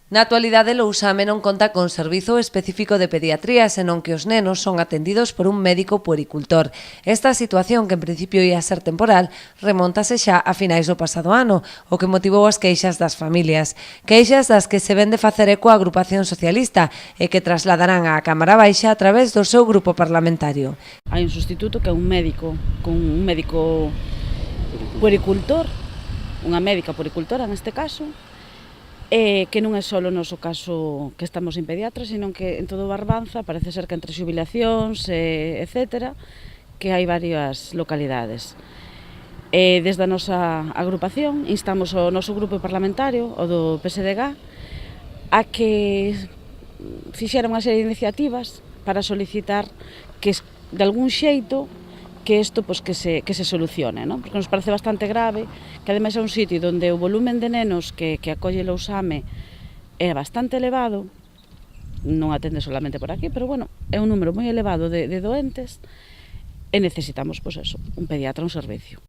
Na actualidade, Lousame non conta con servizo específico de pediatría, senón que os nenos son atendidos por un médico puericultor. Esta situación, que en principio ia ser temporal, remontase xa a finais do pasado ano, o que motivou as queixas das familias. Queixas das que se ven de facer eco a agrupación socialista e que trasladarán á Cámara Baixa a través do seu grupo parlamentario. Hai un sustituto que é un médico puericultor, unha médica puericultora neste caso, que non é só o noso caso que estamos en pediatras, sino que en todo Barbanza parece ser que entre xubilacións, etc., que hai varias localidades. Desde a nosa agrupación instamos o noso grupo parlamentario, o do PSDG, a que fixera unha serie de iniciativas para solicitar que de algún xeito que isto que se solucione, non? Porque nos parece bastante grave que ademais é un sitio onde o volumen de nenos que acolle Lousame é bastante elevado, non atende solamente por aquí, pero bueno, é un número moi elevado de doentes e necesitamos, un pediatra, un servicio.